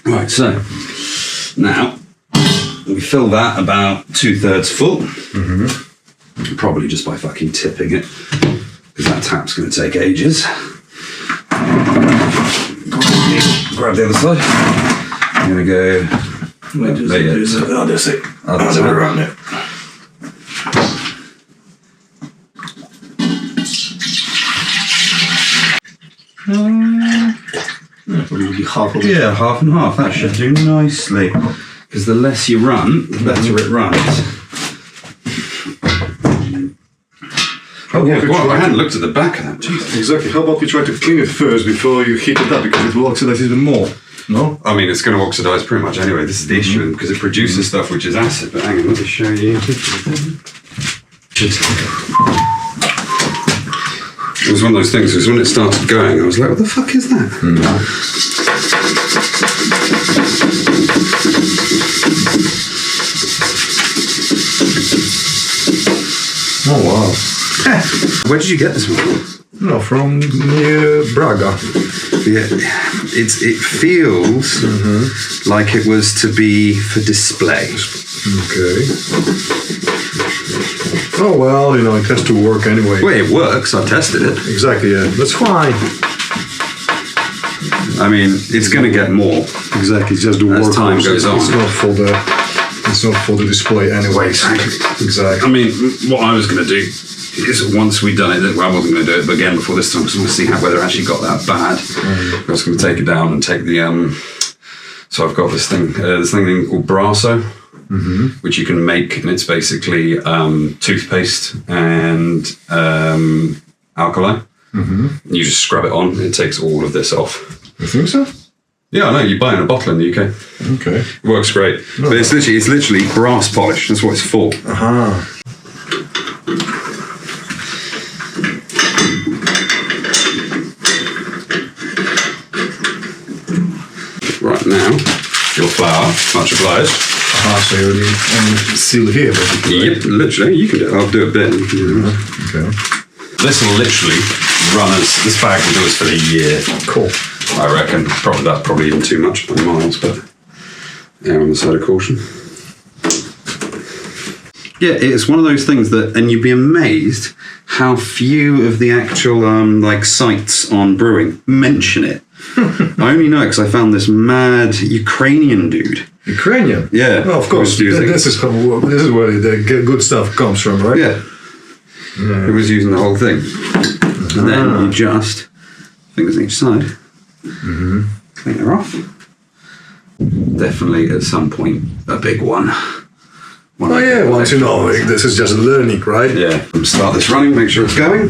Right, so now we fill that about 2/3 full. Probably just by fucking tipping it, because that tap's going to take ages. Grab the other side. I'm going to go. That's it. That's it. Around it. Probably half of it. Yeah, half and half. That should do nicely. Because the less you run, the better it runs. Oh, yeah, well, I hadn't looked at the back of that. Jesus. Exactly. How about we try to clean it first before you heat it up, because it will oxidize even more. No? I mean, it's going to oxidise pretty much anyway. This is the issue, because it produces stuff which is acid. But hang on, let me show you. It was one of those things, because when it started going, I was like, what the fuck is that? Oh, wow. Where did you get this one? No, from near Braga. Yeah, it feels like it was to be for display. Okay. Oh, well, you know, it has to work anyway. Well, it works. I've tested it. Exactly, yeah. That's fine. I mean, it's going to get more. Exactly, it's just the work. As time goes on. It's not for the display anyway. Exactly. I mean, what I was going to do is once we'd done it, well, I wasn't going to do it, but again before this time, because I want to see whether it actually got that bad. I was going to take it down and take the. So I've got this thing called Brasso, which you can make, and it's basically toothpaste and alkali. You just scrub it on, and it takes all of this off. You think so? Yeah, I know. You buy in a bottle in the UK. Okay. It works great. But it's literally brass polish. That's what it's for. Right now, your flour, much obliged. So you only seal here, basically. Yep, literally. You can do it. I'll do a bit. Okay. This will literally run us. This bag will do us for a year. Cool. I reckon. Probably even too much by miles, but err on the side of caution. Yeah, it's one of those things that, and you'd be amazed how few of the actual sites on brewing mention it. I only know it because I found this mad Ukrainian dude. Ukrainian? Yeah. Well, of course. This is where the good stuff comes from, right? Yeah. It was using the whole thing. And then you just, fingers on each side, clean her off. Definitely at some point a big one. Once you know, this is just learning, right? Yeah. Start this running, make sure it's going.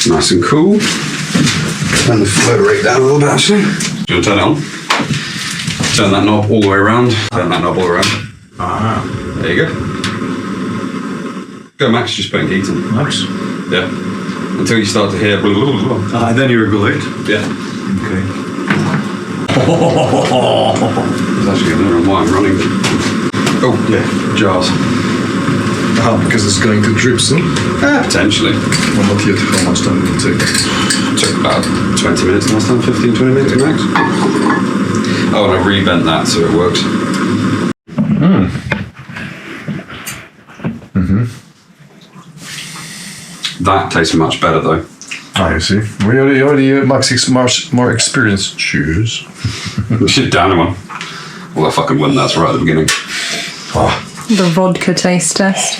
Nice and cool. Turn the flow rate down a little bit, actually. Do you want to turn it on? Turn that knob all the way around. Turn that knob all around. There you go. Go max, just putting heat on. Max? Yeah. Until you start to hear blah, blah, blah, blah. Then you regulate? Yeah. Okay. There's actually another why I'm running. Oh, yeah, jars. Because it's going to drip soon? Potentially. Well, not yet. How much time did it take? It took about 20 minutes last time, 15, 20 minutes max. Oh, and I rebent that so it works. That tastes much better though. I see. We already Max is much more experienced. Cheers. We should down one. Well, I fucking won. That's right at the beginning. The vodka taste test.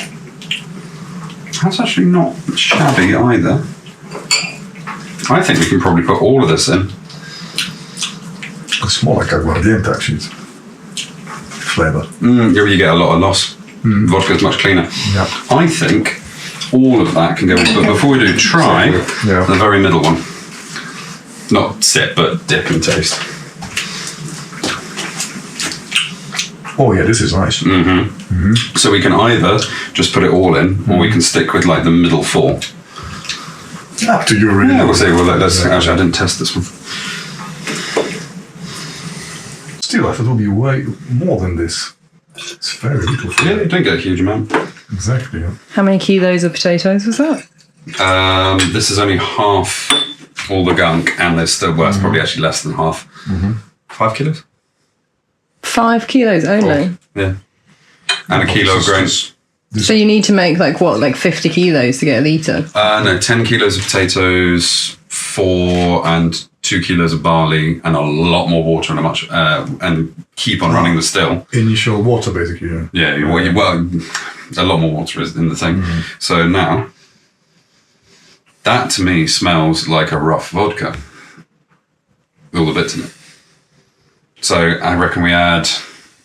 That's actually not shabby either. I think we can probably put all of this in. It's more like aguardiente, actually. Flavor. You get a lot of loss. Vodka's much cleaner. Yeah. I think all of that can go in. But before we do, try the very middle one. Not sip, but dip and taste. Oh yeah, this is nice. So we can either just put it all in, or we can stick with like the middle four. Up to you, really. Yeah, we'll see. Well, actually, I didn't test this one. Still, I thought it would be way more than this. It's very little. Yeah, you don't get a huge amount. Exactly. Yeah. How many kilos of potatoes was that? This is only half all the gunk, and there's still, well, it's probably actually less than half. 5 kilos? 5 kilos only. Yeah. And a kilo of grains. So you need to make like 50 kilos to get a litre? No, 10 kilos of potatoes, 4 and 2 kilos of barley, and a lot more water and keep on running the still. Initial water, basically. Yeah, well, a lot more water is in the thing. So now, that to me smells like a rough vodka. All the bits in it. So I reckon we add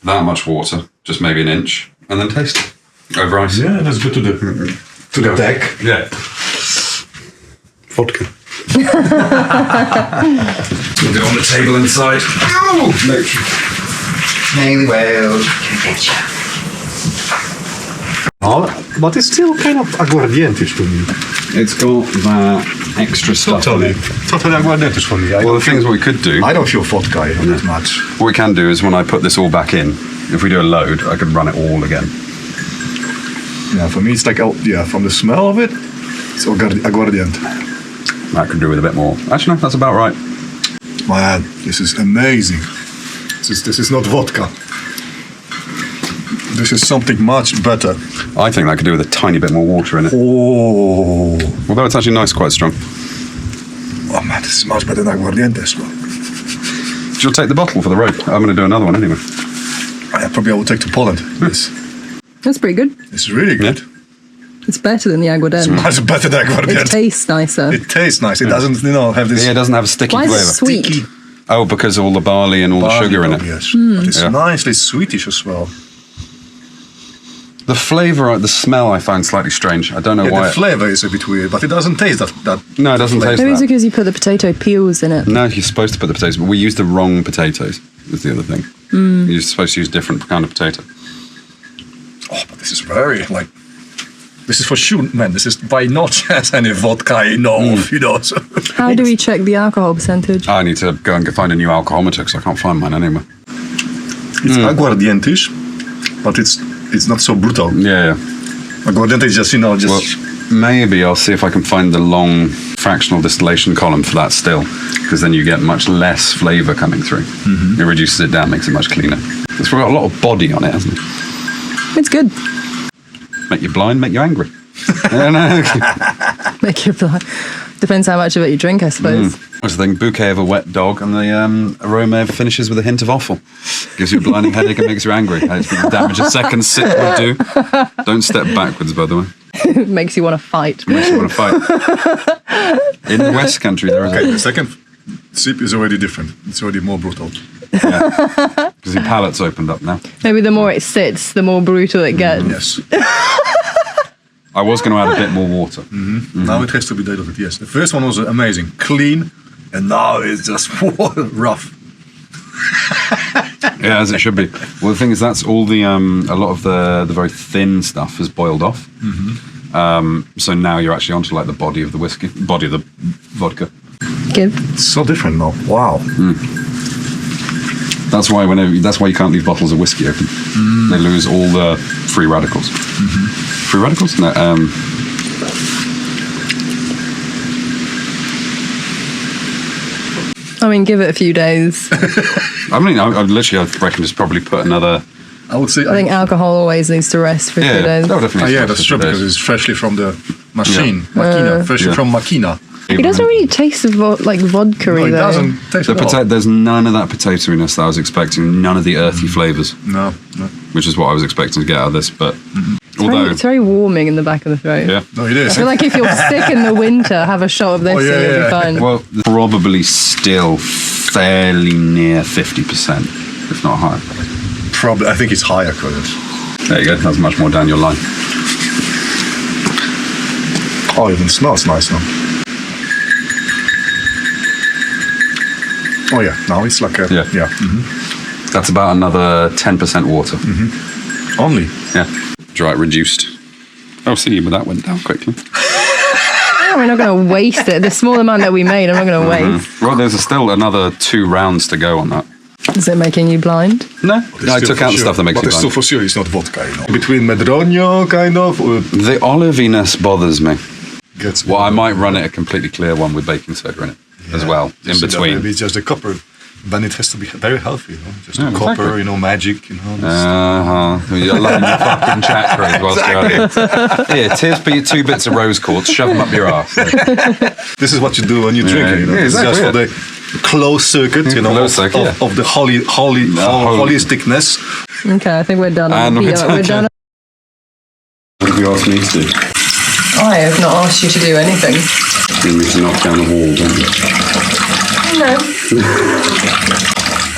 that much water, just maybe an inch, and then taste it over ice. Yeah, let's go to the deck. Yeah. Vodka. We'll go on the table inside. Oh, no. Mainly well, can get you. Oh, but it's still kind of aguardientish to me. It's got that extra stuff. Totally aguardientish for me. Well, the thing is, what we could do, I don't feel vodka that much. what we can do is when I put this all back in, if we do a load, I could run it all again. Yeah, for me it's like, from the smell of it, it's aguardiente. That could do with a bit more. Actually, no, that's about right. Man, this is amazing. This is not vodka. This is something much better. I think that could do with a tiny bit more water in it. Oh, Although it's actually nice, quite strong. oh man, this is much better than aguardiente as well. You'll take the bottle for the road. I'm going to do another one anyway. Probably I will take to Poland. This That's pretty good. is really good. It's better than the It's aguardiente. much better than It aguardiente. tastes nicer. It tastes nice. It doesn't, have this. Yeah, it doesn't have a sticky Why is flavour. it sweet? sticky Oh, because of all the barley and all the sugar in it. Yes, but it's Yeah. nicely sweetish as well. The flavour, the smell I find slightly strange. I don't know Yeah, why. the flavor is a bit weird, but it doesn't taste that. No, it doesn't taste Maybe it's that. because you put the potato peels in it. No, you're supposed to put the potatoes, but we used the wrong potatoes, is the other thing. You're supposed to use different kind of potato. Oh, but this is very this is for sure, man. This is by not has any vodka enough, So. How do we check the alcohol percentage? I need to go and find a new alcoholometer because I can't find mine anywhere. It's aguardientish, but it's not so brutal. Yeah. Aguardiente is just Well, maybe I'll see if I can find the long fractional distillation column for that still, because then you get much less flavour coming through. It reduces it down, makes it much cleaner. It's got a lot of body on it, hasn't it? It's good. Make you blind, make you angry. Yeah, no. Make you blind. Depends how much of it you drink, I suppose. What's the thing? Bouquet of a wet dog, and the aroma finishes with a hint of offal. Gives you a blinding headache and makes you angry. It's the damage a second sip would do. Don't step backwards, by the way. It makes you want to fight. Makes you want to fight. In the West Country, there is Okay, the second sip is already different. It's already more brutal. because your palate's opened up now. Maybe the more it sits, the more brutal it gets. Yes. I was going to add a bit more water. Now it has to be diluted. Yes. The first one was amazing, clean, and now it's just rough. Yeah, as it should be. Well, the thing is, that's all the a lot of the very thin stuff is boiled off. So now you're actually onto like the body of the body of the vodka. Give. It's so different now. Wow. That's why you can't leave bottles of whiskey open. They lose all the free radicals. Free radicals? No. I mean, give it a few days. I reckon just probably put another. I would say. I think alcohol always needs to rest for a few days. that would definitely. yeah, that's true because it's freshly from the machine, machina, freshly from machina. It doesn't really taste like vodka No, it either. doesn't taste at all. There's none of that potatoiness that I was expecting. None of the earthy flavours, No. which is what I was expecting to get out of this. But although, It's very warming in the back of the throat. yeah, No, it I is. feel like if you're sick in the winter, have a shot of this Oh, yeah, and you'll yeah. be fine. well, probably still fairly near 50%, if not higher. Probably, I think it's higher because There you go. That's much more down your line. oh, even smells nice now. Oh yeah, now it's like a Yeah. That's about another 10% water. Only. Yeah. Dry it reduced. Oh, see, but that went down quickly. We're not going to waste it. The small amount that we made, I'm not going to waste. Well, there's still another 2 rounds to go on that. Is it making you blind? No, I took out the stuff that makes but me it's still blind. for sure it's not vodka, Between Medronio, kind of, or The oliviness bothers me. gets. Well, I might run it a completely clear one with baking soda in it as well, in So that between. maybe it's just the copper then it has to be very healthy, you know? Just Yeah, copper, exactly. you know, magic, you know. You're aligning your fucking chakras whilst you're at it. Here, tears for your 2 bits of rose quartz, shove them up your ass. This is what you do when you drink it, you know. Yeah, It's exactly, just for the closed circuit, you know, Closed circuit, of the holisticness. Okay, I think we're done. And we're done. What have you asked me to do? I have not asked you to do anything. You need to knock down the wall, don't you? No.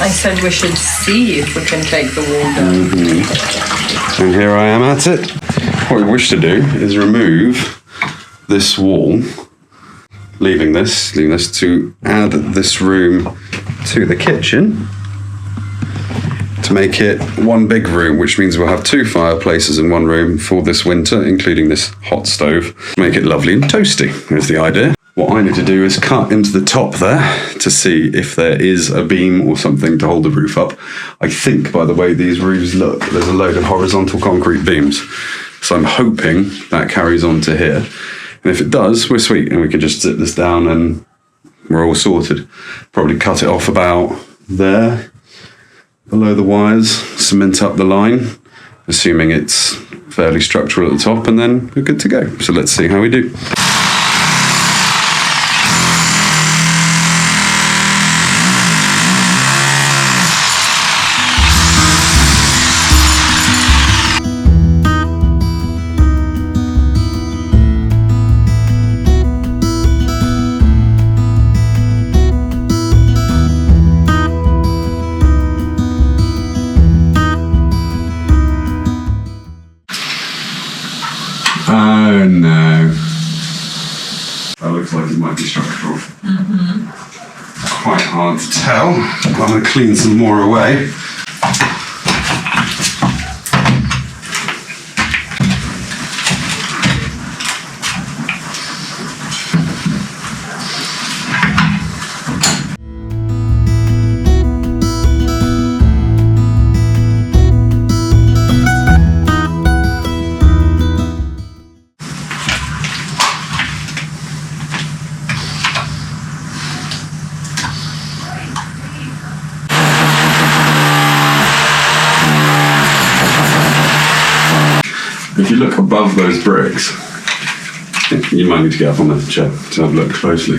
I said we should see if we can take the wall down. And here I am at it. What we wish to do is remove this wall, leaving this to add this room to the kitchen to make it one big room, which means we'll have 2 fireplaces in one room for this winter, including this hot stove. Make it lovely and toasty, is the idea. What I need to do is cut into the top there to see if there is a beam or something to hold the roof up. I think by the way these roofs look, there's a load of horizontal concrete beams. So I'm hoping that carries on to here. And if it does, we're sweet and we can just sit this down and we're all sorted. Probably cut it off about there, below the wires, cement up the line, assuming it's fairly structural at the top, and then we're good to go. So let's see how we do. Oh no. That looks like it might be structural. Quite hard to tell. I'm going to clean some more away. If you look above those bricks, you might need to get up on the chair to have a look closely.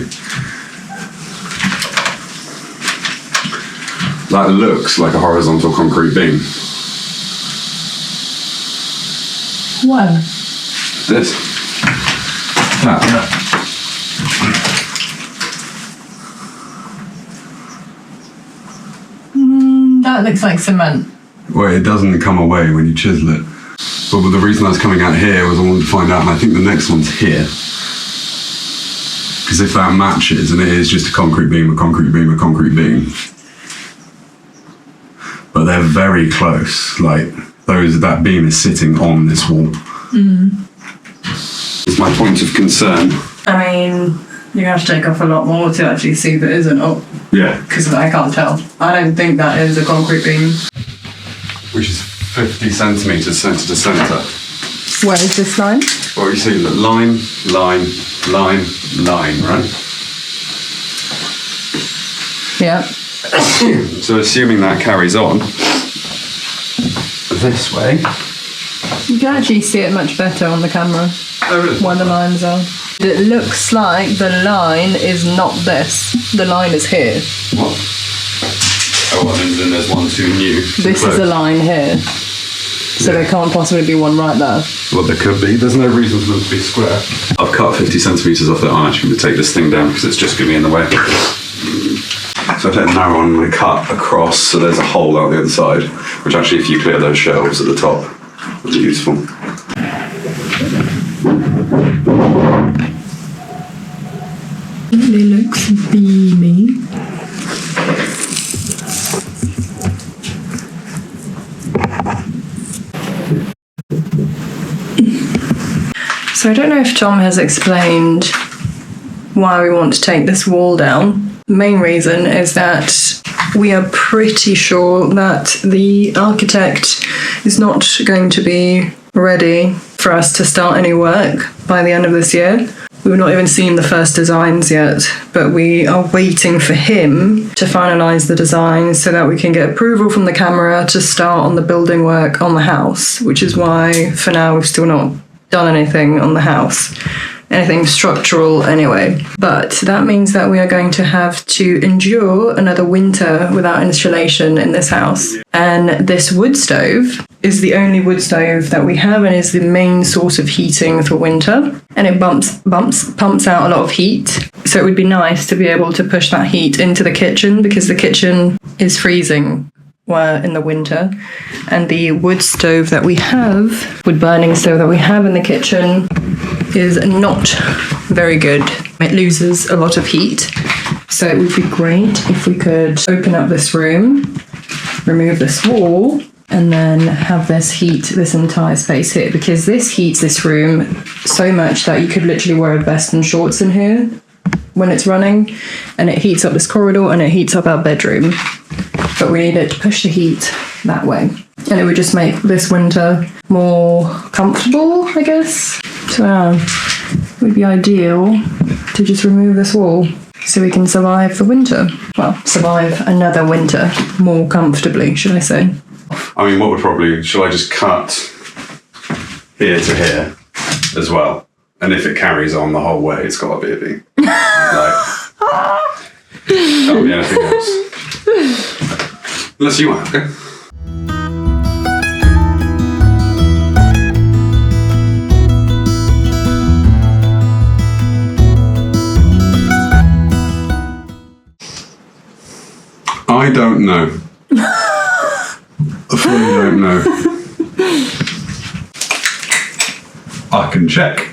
That looks like a horizontal concrete beam. What? This. That. That looks like cement. Well, it doesn't come away when you chisel it. But the reason that's coming out here was I wanted to find out, and I think the next one's here. Because if that matches, and it is just a concrete beam, a concrete beam, a concrete beam, but they're very close. Like that beam is sitting on this wall. It's my point of concern. I mean, you're going to have to take off a lot more to actually see that isn't up. Yeah. Because I can't tell. I don't think that is a concrete beam. Which is 50 centimetres centre to centre. Where is this line? Well, you see the line, line, line, line, right? Yeah. So assuming that carries on this way. You can actually see it much better on the camera. Oh, really? Where the lines are. It looks like the line is not this. The line is here. What? Oh, well, then there's one too new. This is a line here. So there can't possibly be one right there. Well, there could be. There's no reason for them to be square. I've cut 50 centimetres off that. I'm actually going to take this thing down because it's just going to be in the way. So I take the narrow one and we cut across so there's a hole out the other side, which actually, if you clear those shelves at the top, would be useful. It looks beamy. So I don't know if Tom has explained why we want to take this wall down. The main reason is that we are pretty sure that the architect is not going to be ready for us to start any work by the end of this year. We've not even seen the first designs yet, but we are waiting for him to finalise the designs so that we can get approval from the camera to start on the building work on the house, which is why for now we've still not done anything on the house. Anything structural anyway. But that means that we are going to have to endure another winter without insulation in this house. And this wood stove is the only wood stove that we have and is the main source of heating for winter. And it pumps out a lot of heat. So it would be nice to be able to push that heat into the kitchen because the kitchen is freezing in the winter. And the wood stove that we have, wood burning stove that we have in the kitchen is not very good. It loses a lot of heat. So it would be great if we could open up this room, remove this wall, and then have this heat this entire space here, because this heats this room so much that you could literally wear a vest and shorts in here when it's running, and it heats up this corridor and it heats up our bedroom. But we need it to push the heat that way. And it would just make this winter more comfortable, I guess. So it would be ideal to just remove this wall so we can survive the winter. Well, survive another winter more comfortably, should I say. I mean, what would probably... Shall I just cut here to here as well? And if it carries on the whole way, it's got to be a beam. Can't be anything else. Unless you want, okay? I don't know. I fully don't know. I can check.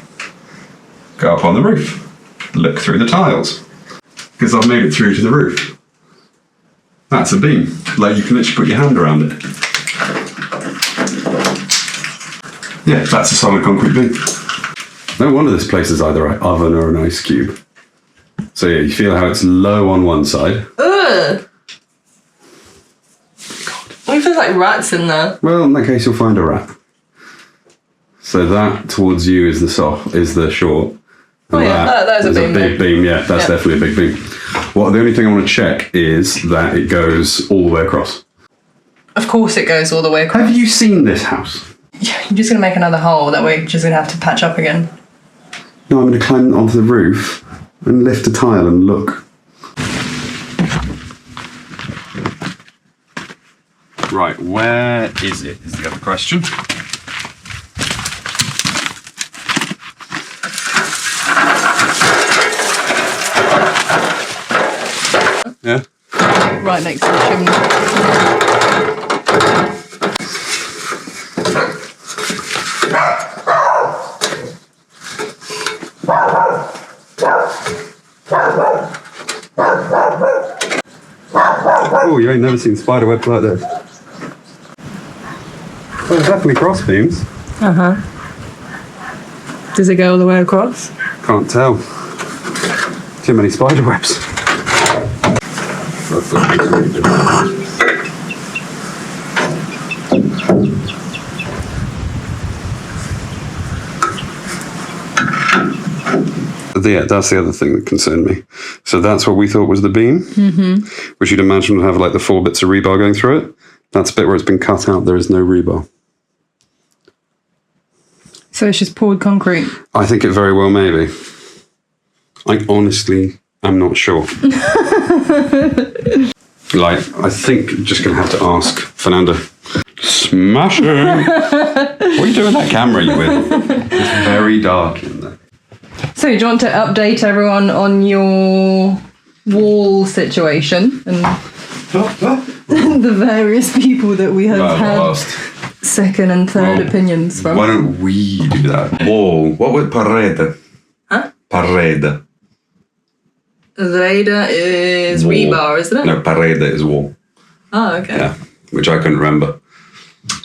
Go up on the roof. Look through the tiles. Because I've made it through to the roof. That's a beam. Like, you can literally put your hand around it. Yeah, that's a solid concrete beam. No wonder this place is either an oven or an ice cube. So yeah, you feel how it's low on one side. Ugh! It feels like rats in there. Well, in that case, you'll find a rat. So that towards you is the short. Oh yeah, that is a beam. Big beam, yeah, that's definitely a big beam. Well, the only thing I want to check is that it goes all the way across. Of course it goes all the way across. Have you seen this house? Yeah, you're just going to make another hole that we're just going to have to patch up again. No, I'm going to climb onto the roof and lift a tile and look. Right, where is it, is the other question. Yeah? Right next to the chimney. Oh, you ain't never seen spider webs like this. Well, there's definitely cross beams. Uh-huh. Does it go all the way across? Can't tell. Too many spider webs. Yeah, that's the other thing that concerned me. So that's what we thought was the beam, which you'd imagine would have like the 4 bits of rebar going through it. That's the bit where it's been cut out. There is no rebar. So it's just poured concrete? I think it very well may be. I honestly am not sure. Like, I think I'm just going to have to ask Fernanda. Smash it! What are you doing that camera you with? It's very dark in there. So, do you want to update everyone on your wall situation and the various people that we have had second and third opinions from? Why don't we do that? Wall. What would parede? Huh? Parede. Reda is Wall. rebar, isn't it? No, parede is wall. Oh, okay. Yeah, which I couldn't remember.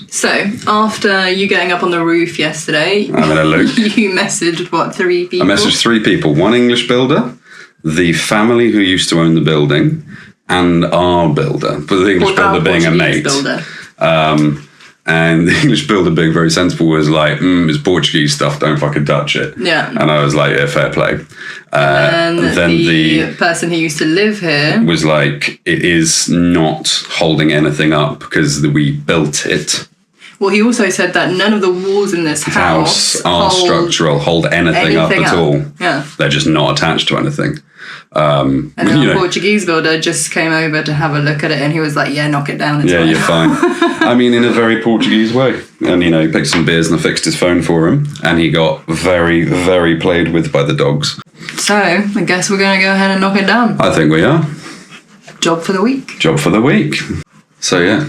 So, after you getting up on the roof yesterday, I'm in a loop. you messaged, what, 3 people? I messaged 3 people. 1 English builder, the family who used to own the building, and our builder. But the English builder being a mate. Builder. And the English builder, being very sensible, was like, it's Portuguese stuff, don't fucking touch it. Yeah. And I was like, yeah, fair play. And then the person who used to live here was like, it is not holding anything up because we built it. Well, he also said that none of the walls in this house are structural, hold anything up at all. Yeah. They're just not attached to anything. And our Portuguese builder just came over to have a look at it, and he was like, yeah, knock it down. Yeah, you're fine. I mean, in a very Portuguese way. And, he picked some beers and I fixed his phone for him. And he got very, very played with by the dogs. So, I guess we're going to go ahead and knock it down. I think we are. Job for the week. Job for the week. So, yeah.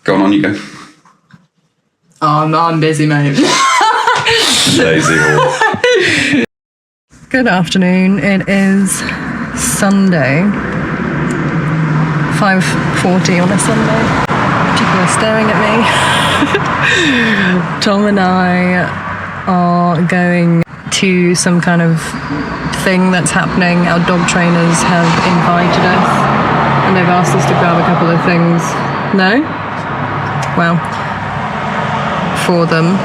Go on, you go. Oh, I'm busy, mate. Lazy whore. Good afternoon. It is Sunday, 5:40 on a Sunday. People are staring at me. Tom and I are going to some kind of thing that's happening. Our dog trainers have invited us and they've asked us to grab a couple of things. No? Well, for them.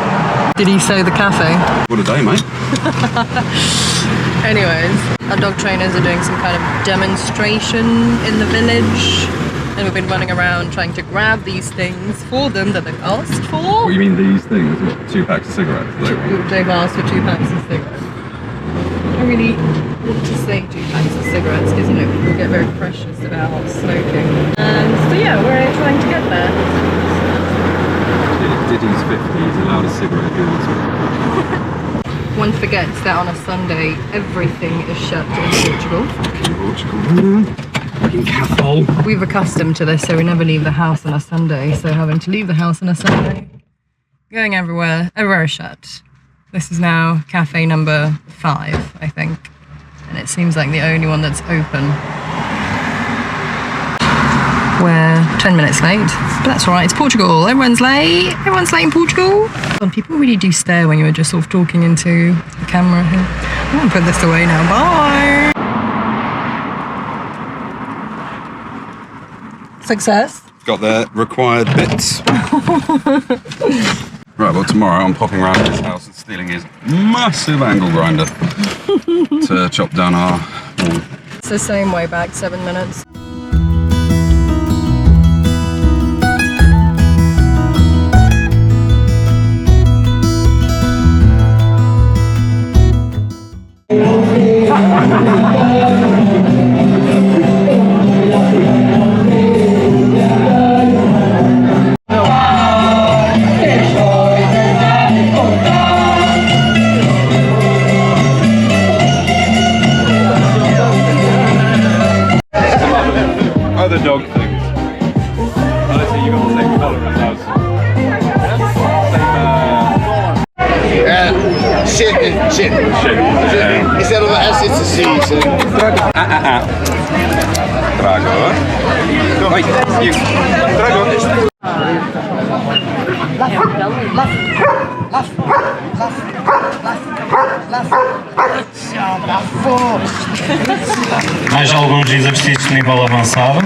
Did he say the cafe? What a day, mate. Anyways, our dog trainers are doing some kind of demonstration in the village, and we've been running around trying to grab these things for them that they've asked for. What do you mean these things? What, 2 packs of cigarettes? They've asked for 2 packs of cigarettes. I really want to say 2 packs of cigarettes because, people get very precious about smoking. So yeah, we're trying to get there. Diddy's 50, he's allowed a cigarette if he wants one. One forgets that on a Sunday, everything is shut in Portugal. Fucking cathole. We've accustomed to this, so we never leave the house on a Sunday. So having to leave the house on a Sunday, going everywhere is shut. This is now cafe number 5, I think. And it seems like the only one that's open. We're 10 minutes late, but that's all right. It's Portugal. Everyone's late. Everyone's late in Portugal. And people really do stare when you're just sort of talking into the camera. I'm going to put this away now. Bye. Success. Got the required bits. Right, well, tomorrow I'm popping around his house and stealing his massive angle grinder to chop down our wall. It's the same way back, 7 minutes. Other dog things. Honestly, you got the same colour as us. Shit. Instead of an S, it's a C. So. Drago. Wait, you. Drago. Mais alguns exercícios de nível avançado.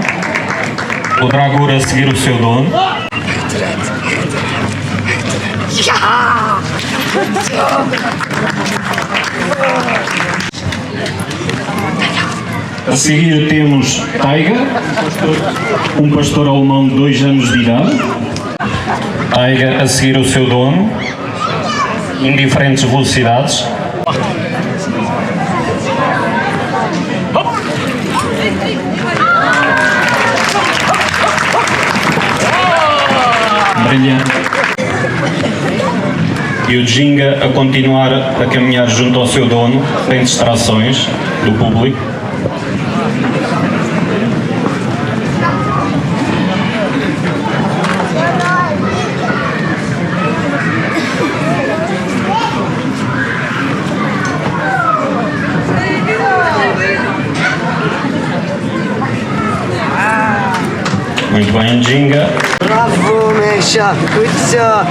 O Dragor a seguir o seu dono. A seguir temos Taiga, um pastor alemão de 2 anos de idade. Taiga a seguir o seu dono, em diferentes velocidades. Brilhante. E o Ginga a continuar a caminhar junto ao seu dono, sem distrações do público. Muito bem, Ginga. Bravo, Mesha. Good job.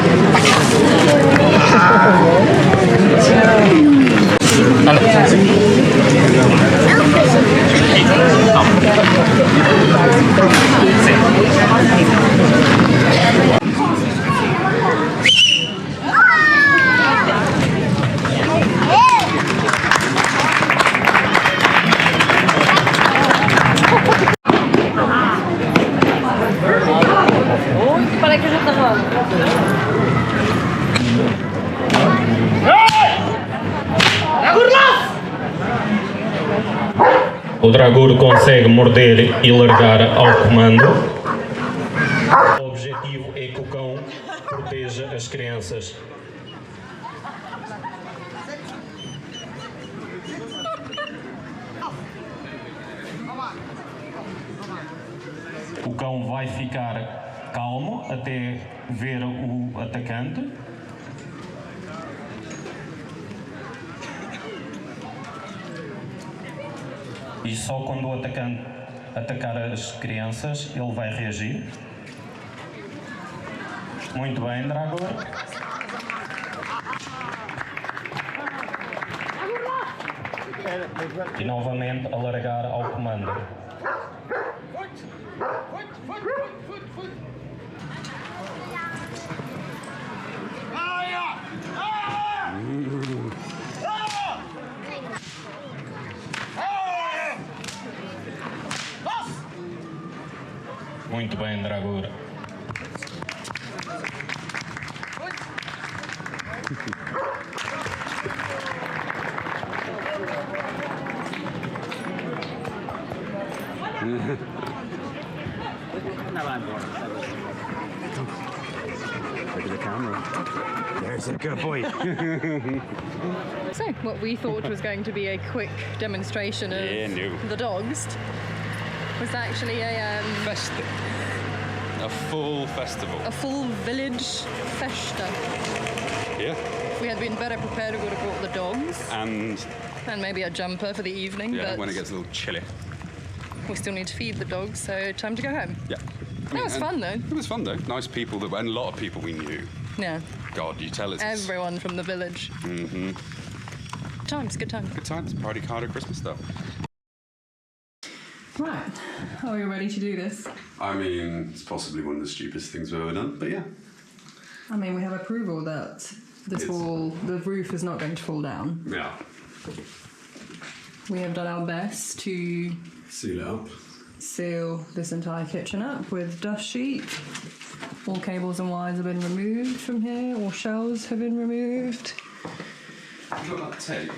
O dragor consegue morder e largar ao comando. O objetivo é que o cão proteja as crianças. O cão vai ficar calmo até ver o atacante. E só quando o atacante atacar as crianças, ele vai reagir. Muito bem, Dragor. E novamente alargar ao comando. Muito bem, Dragor. Look at the camera. There's a good boy. So, what we thought was going to be a quick demonstration of the dogs was actually a full festival. a full village festa. Yeah. If we had been better prepared, we would have brought the dogs And and maybe a jumper for the evening. yeah, but when it gets a little chilly. we still need to feed the dogs, so time to go home. Yeah. That was fun, though. It was fun though. Nice people and a lot of people we knew. Yeah, God, you tell us. everyone from the village. Mm-hmm. Good times. Good times. Party card Christmas stuff. Right, are we ready to do this? I mean, it's possibly one of the stupidest things we've ever done, but yeah. I mean, we have approval that this the roof is not going to fall down. Yeah. We have done our best to Seal it up. seal this entire kitchen up with dust sheet. All cables and wires have been removed from here, all shelves have been removed. You got that tape?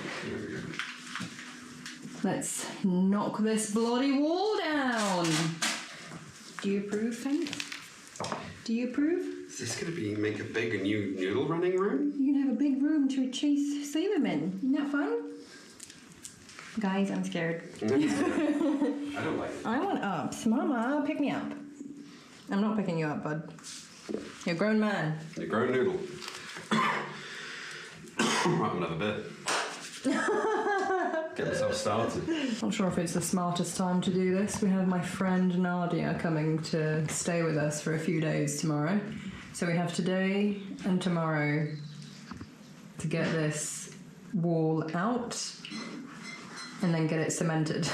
Let's knock this bloody wall down. Do you approve, thanks? Do you approve? Is this going to make a big new noodle running room? You can have a big room to chase Cybermen. Isn't that fun? Guys, I'm scared. I don't like it. I want ups. Mama, pick me up. I'm not picking you up, bud. You're a grown man. You're a grown noodle. Right, another bit. Get myself started. Not sure if it's the smartest time to do this. We have my friend Nadia coming to stay with us for a few days tomorrow. So we have today and tomorrow to get this wall out and then get it cemented.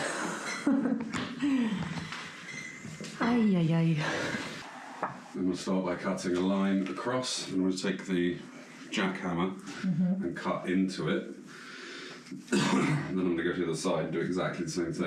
Ay, ay, ay. And we'll start by cutting a line across, and we'll take the jackhammer and cut into it. And then I'm going to go to the other side and do exactly the same thing.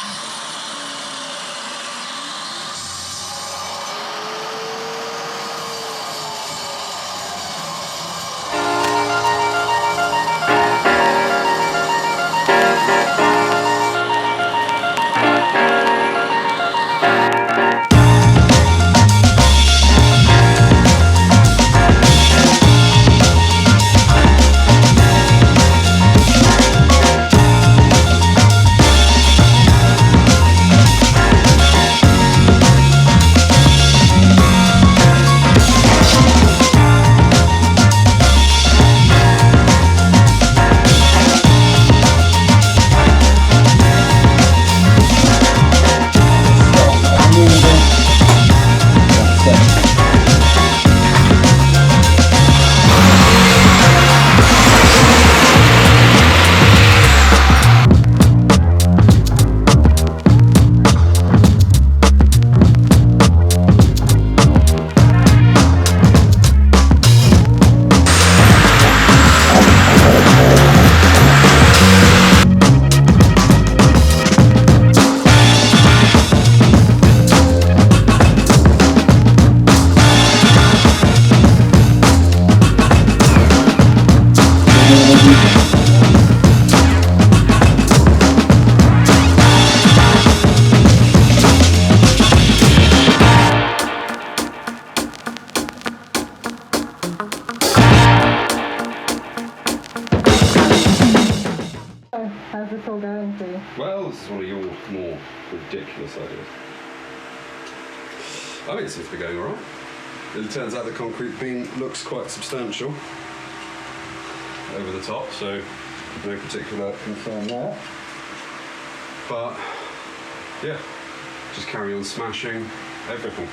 How's this all going for you? Well, this is one of your more ridiculous ideas. I mean, it seems to be going all right. It turns out the concrete beam looks quite substantial over the top, so no particular concern there. But yeah, just carry on smashing everything.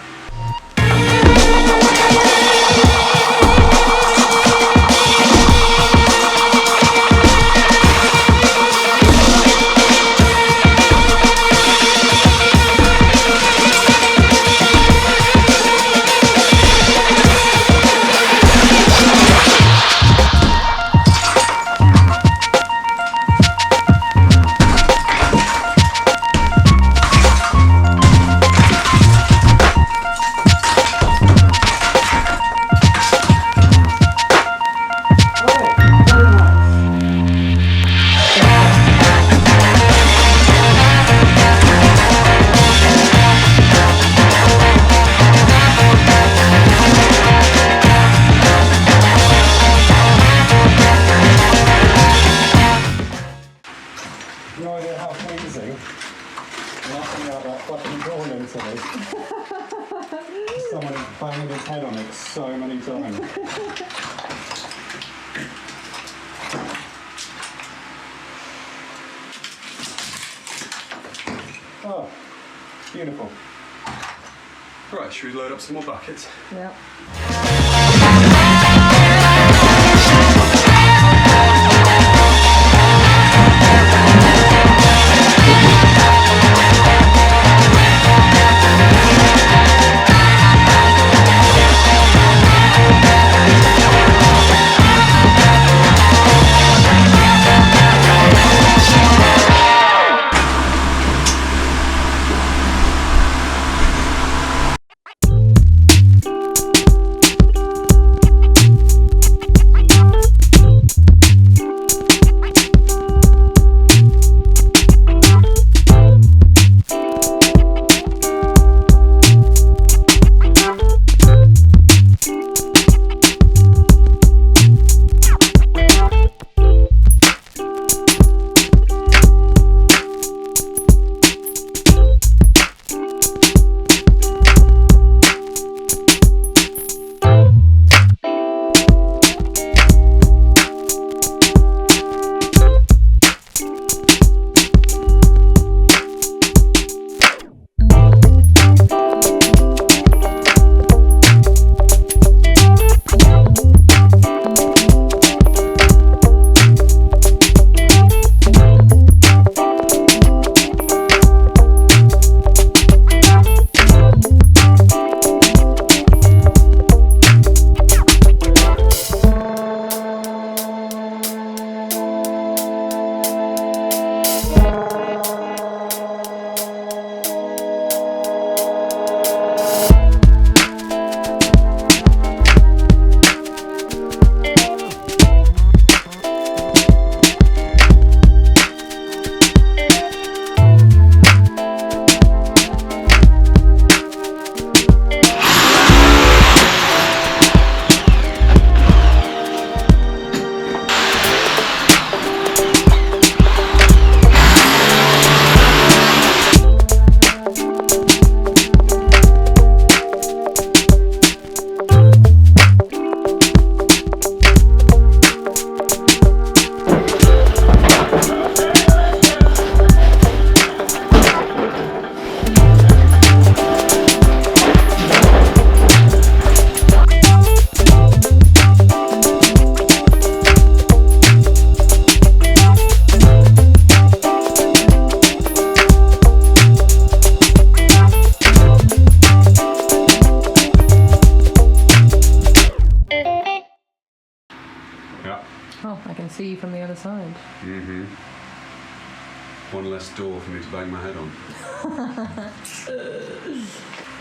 No idea how pleasing knocking out that fucking drawing into me. Someone has banged his head on it so many times. Oh, beautiful. Right, should we load up some more buckets? Yeah. Oh, I can see you from the other side. Mm-hmm. One less door for me to bang my head on.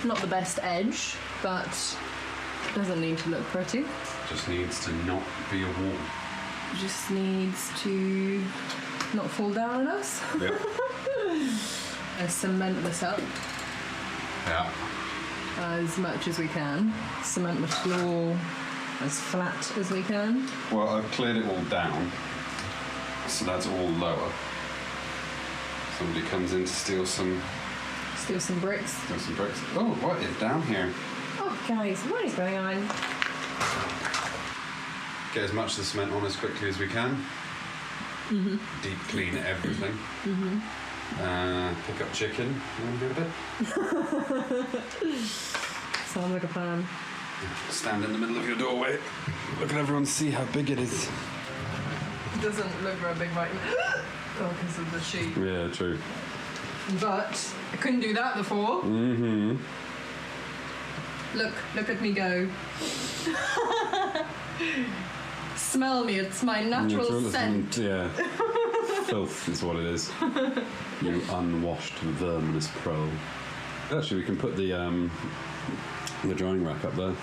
Not the best edge, but doesn't need to look pretty. Just needs to not be a wall. Just needs to not fall down on us. Yep. Cement this up Yeah. as much as we can. Cement the floor as flat as we can. Well, I've cleared it all down, so that's all lower. Somebody comes in to steal some bricks. bricks. Oh, what is down here? Oh, guys, what is going on? Get as much of the cement on as quickly as we can. Deep clean everything. Pick up chicken and go to bed. Sounds like a plan. Stand in the middle of your doorway. Look at everyone, see how big it is. It doesn't look very big right now. Oh, because of the sheep. Yeah, true. But I couldn't do that before. Look at me go. Smell me, it's my natural scent. Yeah. Filth is what it is. You unwashed verminous crow. Actually, we can put the drying rack up there.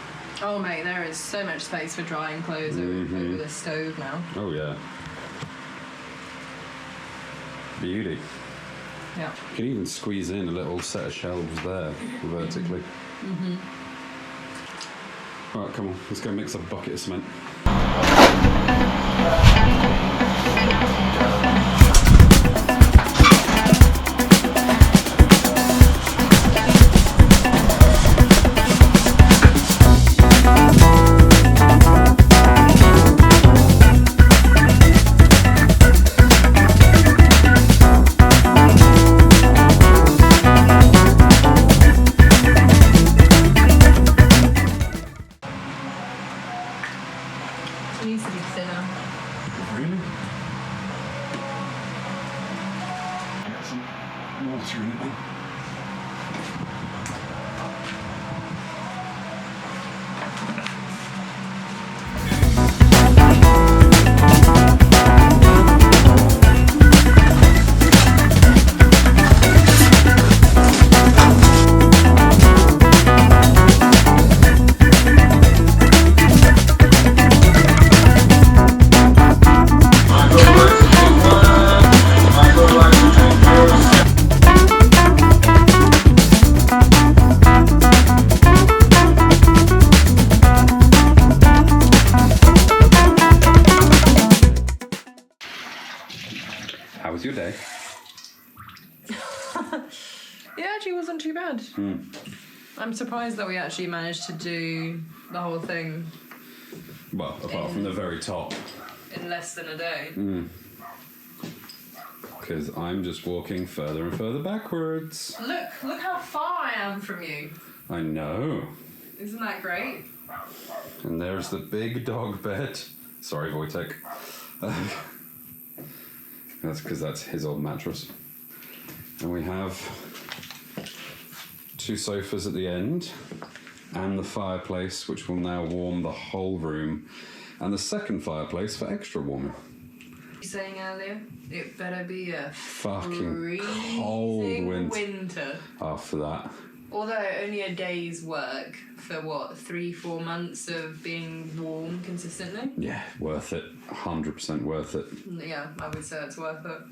Oh mate, there is so much space for drying clothes over the stove now. Oh yeah. Beauty. Yeah. You can even squeeze in a little set of shelves there, vertically. Alright, come on, let's go mix up a bucket of cement. It needs to be thinner. Really? Get some water in it then. How was your day? It actually wasn't too bad. I'm surprised that we actually managed to do the whole thing Well, apart from the very top. in less than a day. Because I'm just walking further and further backwards. Look how far I am from you. I know. Isn't that great? And there's the big dog bed. Sorry, Wojtek. That's because that's his old mattress. And we have 2 sofas at the end, and the fireplace, which will now warm the whole room, and the second fireplace for extra warming. You saying earlier, it better be a Fucking cold winter. After that. Although only a day's work for what, 3-4 months of being warm consistently? Yeah, worth it. 100% worth it. Yeah, I would say it's worth it.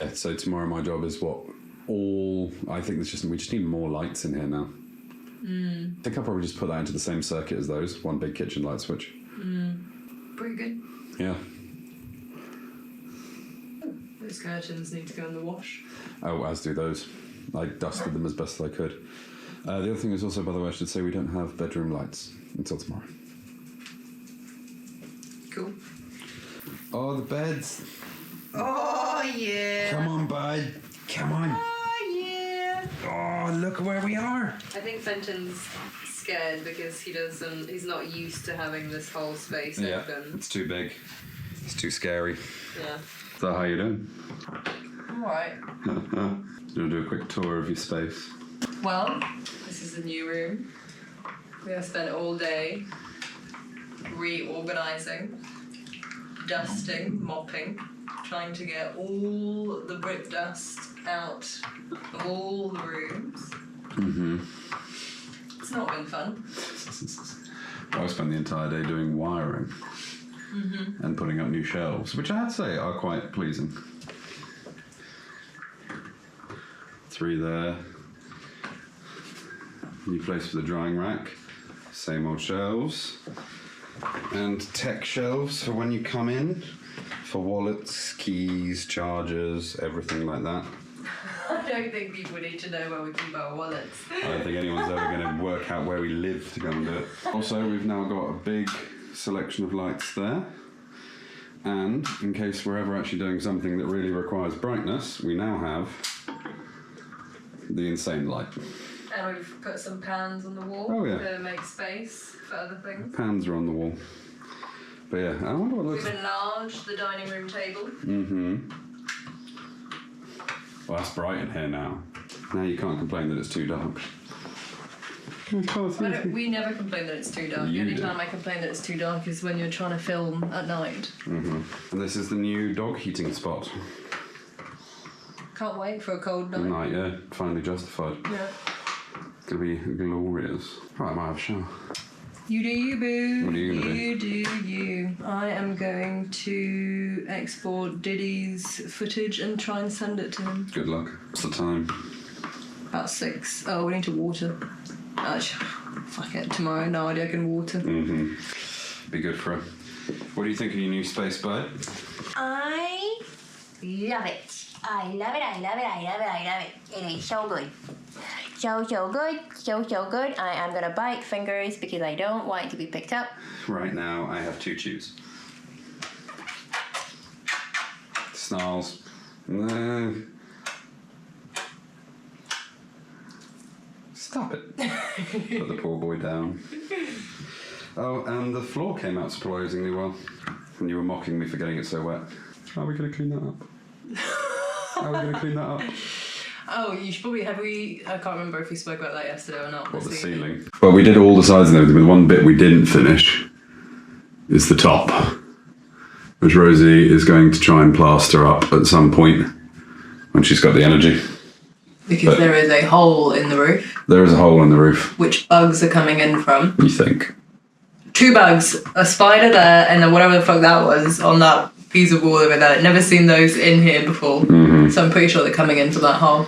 Yeah, so tomorrow my job is I think we just need more lights in here now. I think I'll probably just put that into the same circuit as those. One big kitchen light switch. Pretty good. Yeah. Those curtains need to go in the wash. Oh, as do those. I dusted them as best as I could. The other thing is also, by the way, I should say we don't have bedroom lights until tomorrow. Cool. Oh, the beds. Oh, yeah. Come on, bud. Come on. Oh, yeah. Oh, look where we are. I think Fenton's scared because he's not used to having this whole space open. It's too big. It's too scary. Yeah. So how you doing? Alright. You want to do a quick tour of your space? Well, this is the new room. We have spent all day reorganising, dusting, mopping, trying to get all the brick dust out of all the rooms. It's not been fun. I spent the entire day doing wiring and putting up new shelves, which I have to say are quite pleasing. 3 there. New place for the drying rack. Same old shelves. And tech shelves for when you come in for wallets, keys, chargers, everything like that. I don't think people need to know where we keep our wallets. I don't think anyone's ever going to work out where we live to go and do it. Also, we've now got a big selection of lights there. And in case we're ever actually doing something that really requires brightness, we now have the insane light. And we've put some pans on the wall to make space for other things. Pans are on the wall. But yeah, I wonder what it looks We've enlarged the dining room table. Well, that's bright in here now. Now you can't complain that it's too dark. We never complain that it's too dark. The only time I complain that it's too dark is when you're trying to film at night. And this is the new dog heating spot. Can't wait for a cold night. Night, yeah, finally justified. Yeah. It's gonna be glorious. Right, I might have a shower. You do you, boo. What are you gonna do? You do you. I am going to export Diddy's footage and try and send it to him. Good luck. What's the time? About 6. Oh, we need to water. Fuck it. Tomorrow, no idea I can water. Be good for her. What do you think of your new space, bud? I love it. I love it, I love it, I love it, I love it. It is so good. So good, so good. I am gonna bite fingers because I don't want it to be picked up. Right now, I have 2 chews. Snarls. No. Stop it. Put the poor boy down. Oh, and the floor came out surprisingly well. And you were mocking me for getting it so wet. How are we going to clean that up? How are we going to clean that up? Oh, you should probably I can't remember if we spoke about that yesterday or not. What, the ceiling? Well, we did all the sides and everything, but the one bit we didn't finish is the top, which Rosie is going to try and plaster up at some point when she's got the energy. Because there is a hole in the roof. There is a hole in the roof. Which bugs are coming in from. You think? 2 bugs, a spider there, and then whatever the fuck that was on that piece of wall over there. Never seen those in here before. So I'm pretty sure they're coming in from that hole.